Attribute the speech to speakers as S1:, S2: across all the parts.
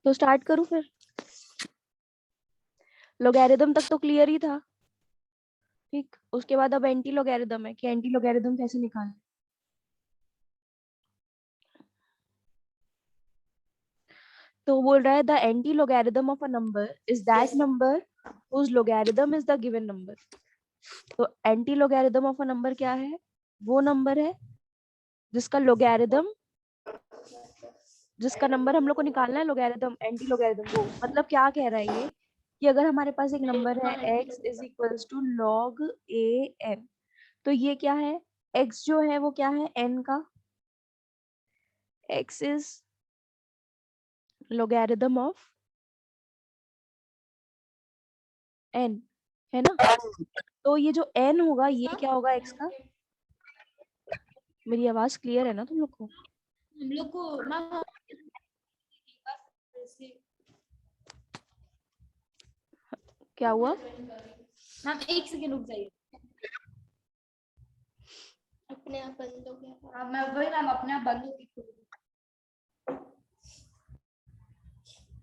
S1: तो स्टार्ट करूं फिर। लोगैरिथम तक तो क्लियर ही था, ठीक। उसके बाद अब एंटी लोगैरिथम है कि एंटी लोगैरिथम कैसे निकालें। तो बोल रहा है the anti logarithm of a number is that number whose logarithm is the given number। तो anti logarithm of a number क्या है? वो नंबर है जिसका लोगैरिथम, जिसका नंबर हम लोग को निकालना है लोगैरिथम, एंटी लोगैरिथम। वो मतलब क्या कह रहा है ये कि अगर हमारे पास एक नंबर है x is equals to log a n, तो ये क्या है? x जो है वो क्या है? n का। x is logarithm of n, है ना? तो ये जो n होगा ये क्या होगा x का? मेरी आवाज क्लियर है ना तुम लोग को?
S2: हम लोग को ना
S1: क्या हुआ?
S2: मैम एक सेकंड रुक जाइए।
S3: अपने आप बंद हो गया।
S2: हाँ, मैं वही मैम अपने आप बंद होगी।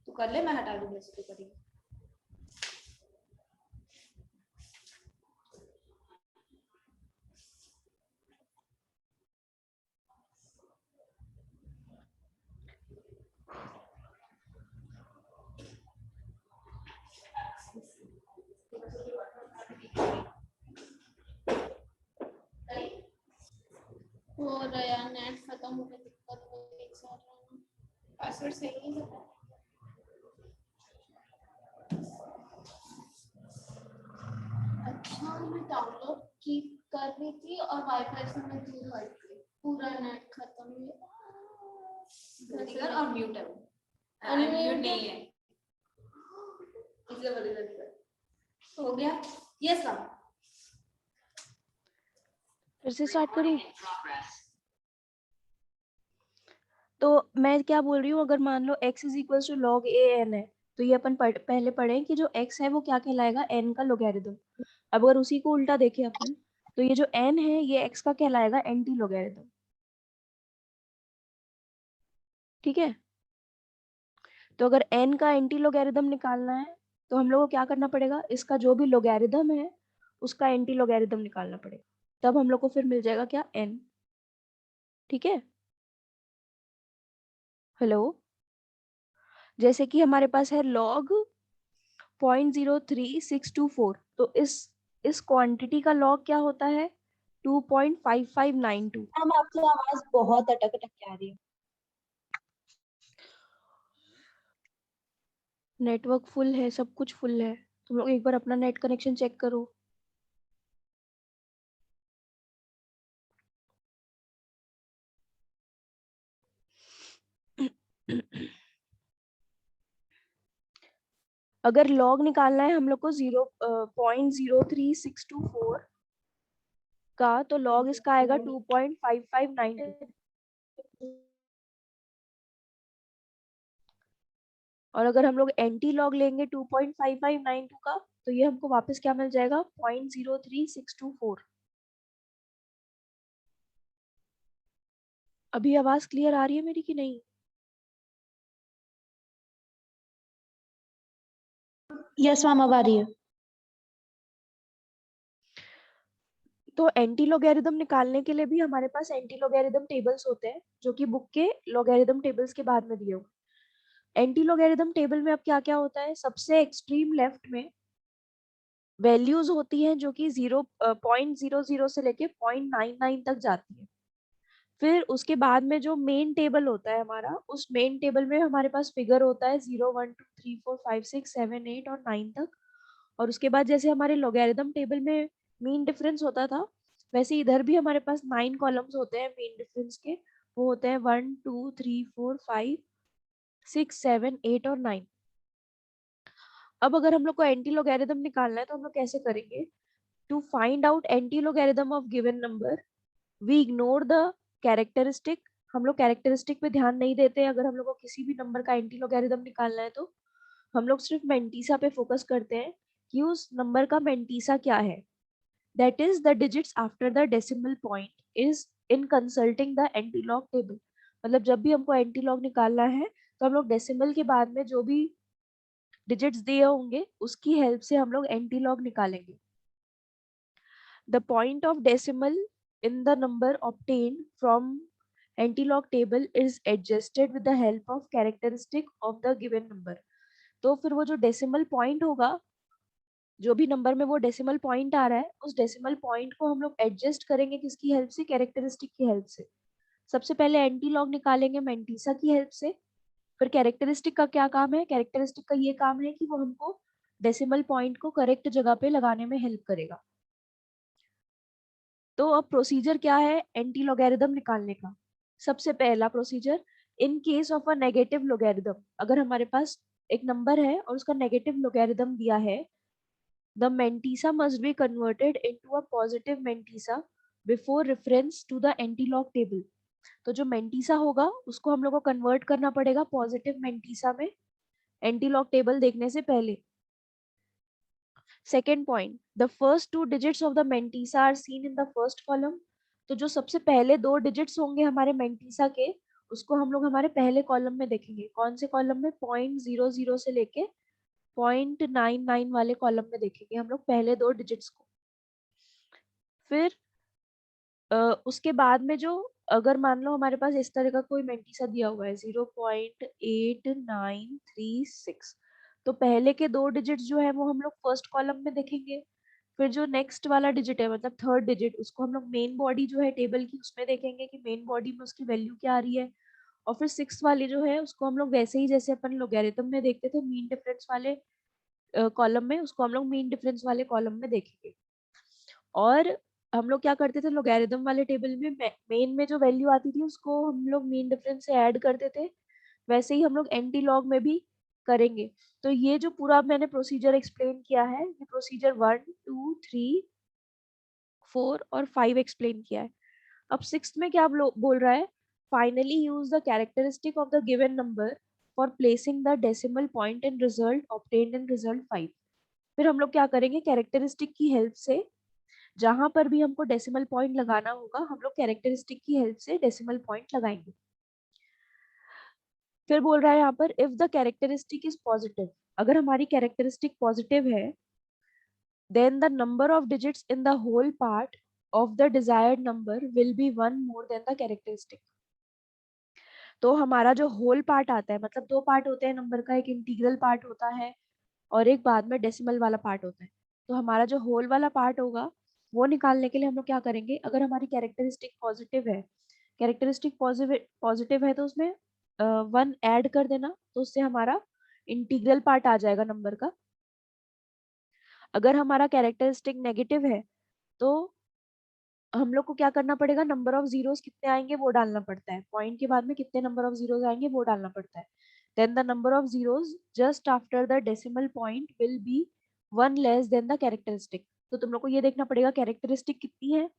S2: तू कर ले, मैं हटा दूंगी इसको करी।
S3: हो रहा है यार, नेट खत्म हो गया, दिक्कत हो गई एक साथ। पासवर्ड सही है। अच्छा, मैं डाउनलोड की कर रही थी और वाईफाई से मैं दूर हट गई, पूरा नेट खत्म हो गया।
S2: और म्यूट है वो,
S3: अनम्यूट
S2: नहीं है इसलिए बोली जाती। हो गया? Yes ma'am.
S1: फिर से स्टार्ट करूं? तो मैं क्या बोल रही हूँ, अगर मान लो x is equal to log a n है, तो ये अपन पहले पढ़े कि जो x है वो क्या कहलाएगा? n का लोगैरिथम। अब अगर उसी को उल्टा देखें अपन, तो ये जो n है ये x का कहलाएगा एंटी लोगैरिथम, ठीक है। तो अगर n का एंटी लोगैरिथम निकालना है तो हम लोग को क्या करना पड़ेगा? इसका जो भी लोगैरिथम है उसका एंटी लोगैरिथम निकालना पड़ेगा, तब हम लोग को फिर मिल जाएगा क्या? n, ठीक है। हेलो, जैसे कि हमारे पास है log 0.03624, तो इस क्वांटिटी का लॉग क्या होता है? 2.5592।
S4: मैम आपकी आवाज बहुत अटक अटक के आ रही है।
S1: नेटवर्क फुल है, सब कुछ फुल है, तुम लोग एक बार अपना नेट कनेक्शन चेक करो। अगर लॉग निकालना है हम लोग को 0.03624 का, तो लॉग इसका आएगा 2.5592। और अगर हम लोग एंटी लॉग लेंगे 2.5592 का, तो ये हमको वापस क्या मिल जाएगा? 0.03624। अभी आवाज क्लियर आ रही है मेरी कि नहीं?
S4: यस मैम अब आ रही है।
S1: तो एंटी लोगैरिथम निकालने के लिए भी हमारे पास एंटी लोगैरिथम टेबल्स होते हैं, जो कि बुक के लोगैरिथम टेबल्स के बाद में दिए हुए। एंटी लोगैरिथम टेबल में अब क्या क्या होता है? सबसे एक्सट्रीम लेफ्ट में वैल्यूज होती हैं जो कि 0.00 से लेके 0.99 तक जाती है। फिर उसके बाद में जो मेन टेबल होता है हमारा, उस मेन टेबल में हमारे पास फिगर होता है 0 1 2 3 4 5 6 7 8 और 9 तक। और उसके बाद जैसे हमारे लोगैरिथम टेबल में मीन डिफरेंस होता था, वैसे इधर भी हमारे पास 9 कॉलम्स होते हैं मीन डिफरेंस के। वो होते हैं 1 2 3 4 5 6 7 8 और 9। अब अगर हम लोग को एंटी लोगैरिथम निकालना है तो हम लोग कैसे करेंगे? To find out anti logarithm of given number, we ignore the characteristic. हम लोग कैरेक्टरिस्टिक पे ध्यान नहीं देते। अगर हम लोग को किसी भी नंबर का एंटी लोगैरिथम निकालना है तो हम लोग सिर्फ मेंटीसा पे फोकस करते हैं कि उस नंबर का मेंटीसा क्या है। That is the digits after the decimal point is in consulting the antilog table. मतलब जब भी हमको एंटीलॉग निकालना है तो हम लोग डेसिमल के बाद में जो भी डिजिट्स दिए होंगे उसकी हेल्प से हम लोग एंटीलॉग निकालेंगे. The point of decimal in the number obtained from antilog table is adjusted with the help of characteristic of the given number. तो फिर वो जो डेसिमल पॉइंट होगा, जो भी नंबर में वो डेसिमल पॉइंट आ रहा है, उस डेसिमल पॉइंट को हम लोग एडजस्ट करेंगे किसकी हेल्प से? कैरेक्टरिस्टिक की हेल्प से. सबसे पहले एंटीलॉग निकालेंगे मैंटीसा की हेल्प से. फिर कैरेक्टरिस्टिक का क्या काम है? कैरेक्टरिस्टिक का ये काम है कि वो हमको डेसिमल पॉइंट को करेक्ट जगह पे लगाने में हेल्प करेगा. तो अब प्रोसीजर क्या है एंटी लॉगरिथम निकालने का? सबसे पहला procedure, in case of a negative logarithm, अगर हमारे पास एक नंबर है और उसका नेगेटिव लॉगरिथम दिया है, the mantissa must be converted into a positive mantissa before reference to the antilog table. तो जो मेंटीसा होगा उसको हम लोग को कन्वर्ट करना पड़ेगा पॉजिटिव मेंटीसा में एंटीलॉग टेबल देखने से पहले. Second point, the first two digits of the mantissa are seen in the first column. तो जो सबसे पहले दो डिजिट्स होंगे हमारे मेंटीसा के, उसको हम लोग हमारे पहले कॉलम में देखेंगे. कौन से कॉलम में? 0.00 से लेके 0.99 वाले कॉलम में देखेंगे हम लोग पहले दो डिजिट्स को. फिर उसके बाद में जो, अगर मान लो हमारे पास इस तरह का कोई मेंटीसा दिया हुआ है 0.8936, तो पहले के दो डिजिट्स जो है वो हम लोग फर्स्ट कॉलम में देखेंगे. फिर जो नेक्स्ट वाला डिजिट है मतलब थर्ड डिजिट, उसको हम लोग मेन बॉडी जो है टेबल की उसमें देखेंगे कि मेन बॉडी में उसकी वैल्यू क्या आ रही है. और फिर सिक्स वाली जो है उसको हम लोग वैसे ही जैसे अपन लोगैरिथम में देखते थे मीन डिफरेंस वाले कॉलम में, उसको हम लोग मीन डिफरेंस वाले कॉलम में देखेंगे. और हम लोग क्या करते थे लोगैरिथम वाले टेबल में मेन में जो वैल्यू आती थी उसको हम लोग मीन डिफरेंस से ऐड करते थे, वैसे ही हम लोग एंटी लॉग में भी करेंगे. तो ये जो पूरा मैंने प्रोसीजर एक्सप्लेन किया है, ये प्रोसीजर 1, 2, 3, 4 और 5 एक्सप्लेन किया है. अब सिक्स्थ में क्या बोल रहा है? Finally use the characteristic of the given number for placing the decimal point in result obtained in result 5. फिर हम लोग क्या करेंगे? कैरेक्टरिस्टिक की हेल्प से जहां पर भी हमको डेसिमल पॉइंट लगाना होगा हम लोग कैरेक्टरिस्टिक की हेल्प से डेसिमल पॉइंट लगाएंगे. फिर बोल रहा है यहाँ पर if the characteristic is positive, अगर हमारी कैरेक्टरिस्टिक पॉजिटिव है, then the number of digits in the whole part of the desired number will be one more than the characteristic. तो हमारा जो होल पार्ट आता है, मतलब दो पार्ट होते हैं नंबर का, एक इंटीग्रल पार्ट होता है और एक बाद में डेसिमल वाला पार्ट होता है. तो हमारा जो होल वाला पार्ट होगा वो निकालने के लिए हम लोग क्या करेंगे? अगर हमारी कैरेक्टरिस्टिक पॉजिटिव है, कैरेक्टरिस्टिक पॉजिटिव है तो उसमें 1 ऐड कर देना, तो उससे हमारा इंटीग्रल पार्ट आ जाएगा नंबर का. अगर हमारा कैरेक्टरिस्टिक नेगेटिव है तो हम लोग को क्या करना पड़ेगा? नंबर ऑफ जीरोस कितने आएंगे वो डालना पड़ता है. पॉइंट के बाद में कितने नंबर ऑफ जीरोस आएंगे वो डालना पड़ता है. Then the number of zeros just after the decimal point will be 1 less than the characteristic. तो तुम लोग को ये देखना पड़ेगा कैरेक्टरिस्टिक कितनी है.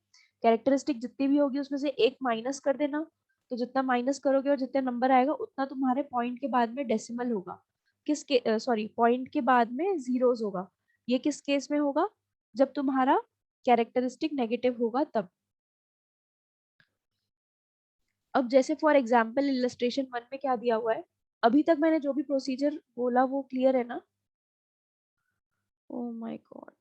S1: कैरेक्टरिस्टिक जितनी भी होगी उसमें से एक माइनस कर देना. तो जितना माइनस करोगे और जितना नंबर आएगा उतना तुम्हारे पॉइंट के बाद में डेसिमल होगा. किसके सॉरी पॉइंट के बाद में जीरोस होगा. ये किस केस में होगा? जब तुम्हारा कैरेक्टरिस्टिक नेगेटिव होगा तब. अब जैसे फॉर एग्जांपल इलस्ट्रेशन 1 में क्या दिया हुआ है, अभी तक मैंने जो भी प्रोसीजर बोला वो क्लियर है ना? Oh my God.